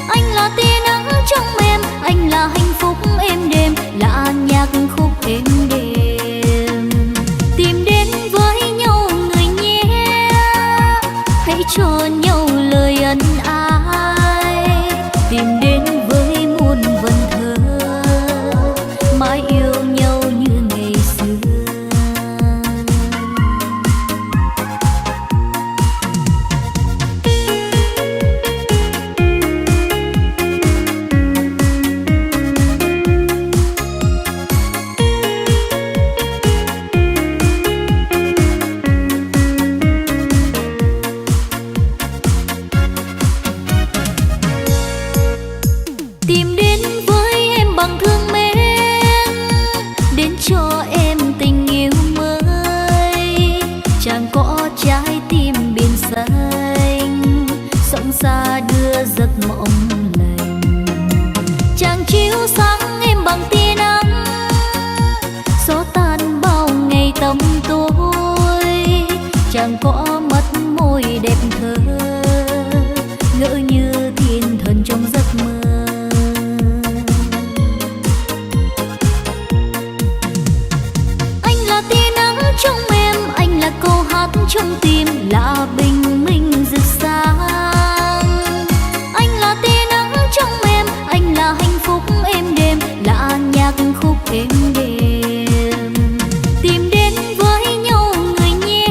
Anh là tia nắng trong em, anh là hạnh phúc êm đềm, là nhạc khúc êm đềm. Tìm đến với nhau người nhé, hãy cho nhau lời ân ái. Tìm đến với muôn vần thơ, mãi yêu nhau như ngày xưa. Tìm đến với em bằng thương mến, đến cho em tình yêu mới. Chàng có trái tim biển xanh, sóng xa đưa giấc mộng lành. Chàng chiếu sáng em bằng tia nắng, gió tan bao ngày tăm tối. Chàng có mắt môi đẹp thơ, ngỡ như thiên thần trong giấc mơ. Anh là tia nắng trong em, anh là câu hát trong tim, là bình minh rực sáng. Anh là tia nắng trong em, anh là hạnh phúc êm đềm, là nhạc khúc êm đềm. Tìm đến với nhau người nhé,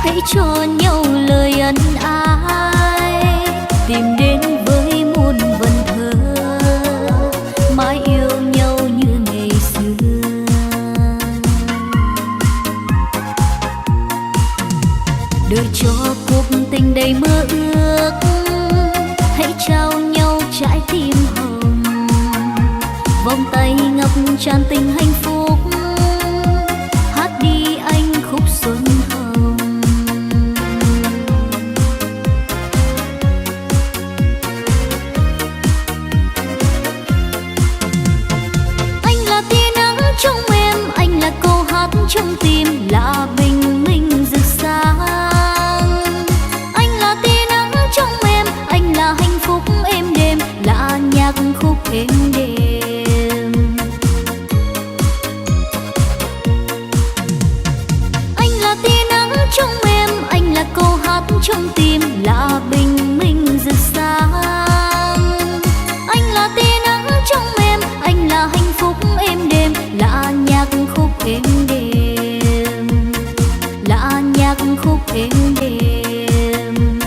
hãy cho nhau lời ân ái. Tìm đến với muôn vần thơ, mãi yêu nhau như ngày xưa. Đời cho cuộc tình đầy mơ ước, hãy trao nhau trái tim hồng. Vòng tay ngập tràn tình hạnh phúc, hát đi anh khúc xuân hồng. Anh là tia nắng trong em, anh là câu hát trong tim, là bình minh rực sáng. Anh là tia nắng trong em, anh là hạnh phúc êm đềm, là nhạc khúc êm đềm. Anh là tia nắng trong em, anh là câu hát trong tim, là bình minh rực sáng. Anh là tia nắng trong em, anh là hạnh phúc êm đềm, là nhạc khúc êm đềm, là nhạc khúc êm đềm,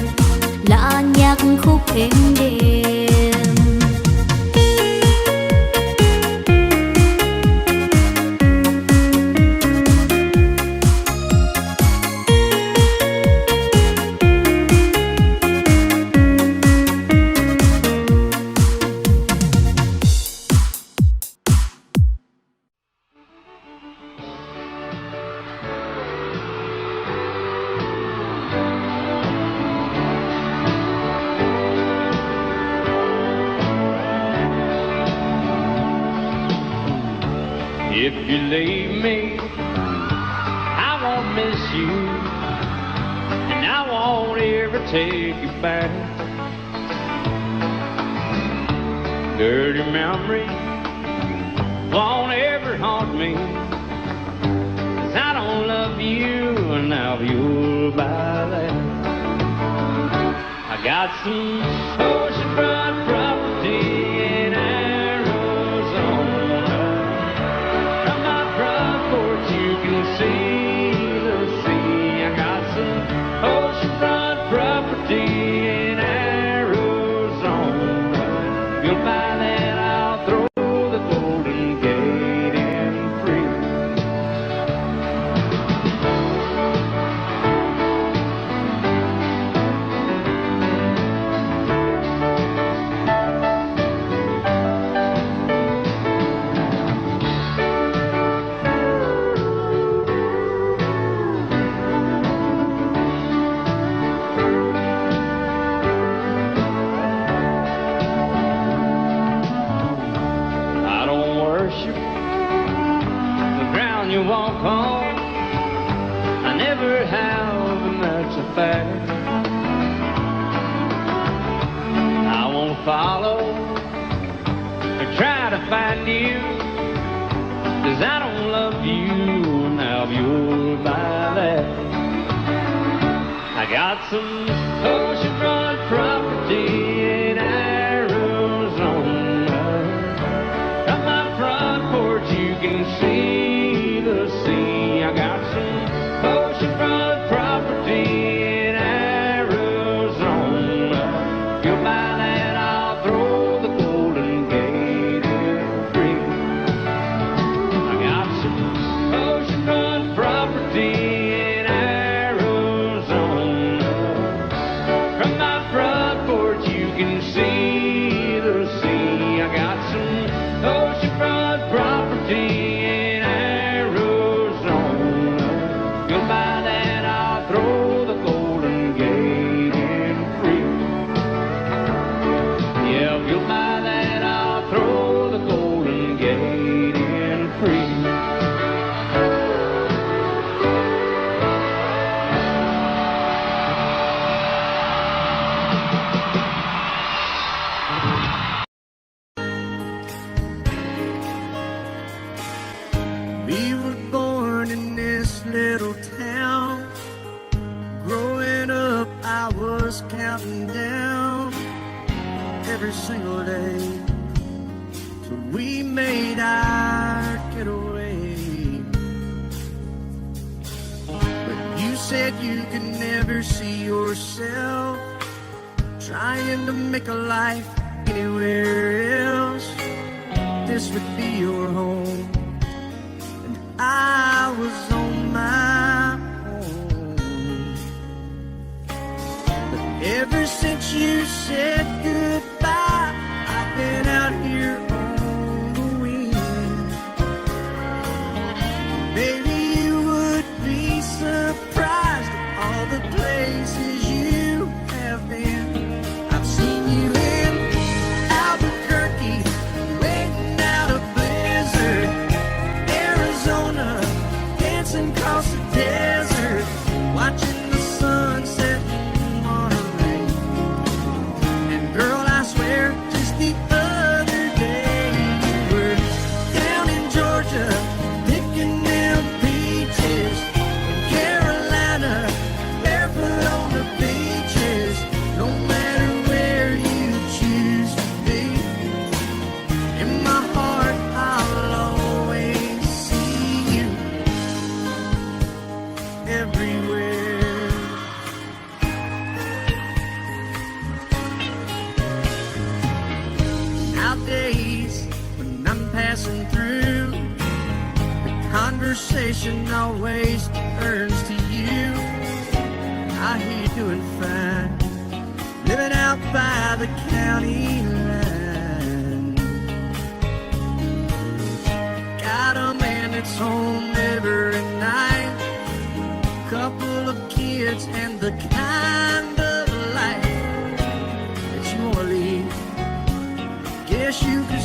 là nhạc khúc êm đềm. If you leave me, I won't miss you, and I won't ever take you back. Dirty memories won't ever haunt me, 'cause I don't love you, and now you'll buy that. I got some oceanfront property in Arizona. From my front porch you can see the sea. I got some oceanfront property in Arizona. You'll buy that, I'll throw the Golden Gate in free. never have, and that's a fact. I won't follow or try to find you, 'cause I don't love you now you're by that. I got some oceanfront property in Arizona. From my front porch you can see the sea. I got some oceanfront property in Arizona. If you'll buy that, I'll throw the Golden Gate in free. I got some oceanfront property in Arizona. From my front porch you can see the sea. I got some oceanfront property in Arizona. If you'll buy that, I'll throw the Golden Gate in free. Yeah, if you'll buy that, I'll throw the Golden Gate in free. We were born in this little town. Growing up, I was counting down every single day till we made our getaway. But you said you could never see yourself trying to make a life anywhere else. This would be your home. I was on my own. But ever since you said goodbye, I've been out here on the wing. Maybe you would be surprised at all the places you have been. I've seen you in Albuquerque, waiting out a blizzard, Arizona, dancing across the desert, watching the sunset in Monterey. And girl, I swear, just the other day you were down in Georgia, picking them peaches. In Carolina, barefoot on the beaches. No matter where you choose to be, in my heart I'll always see you everywhere. Nowadays, when I'm passing through, the conversation always turns to you. I hear you doing fine, living out by the county line. Got a man that's home every night, couple of kids, and the kind of life that you wanna lead. Guess you could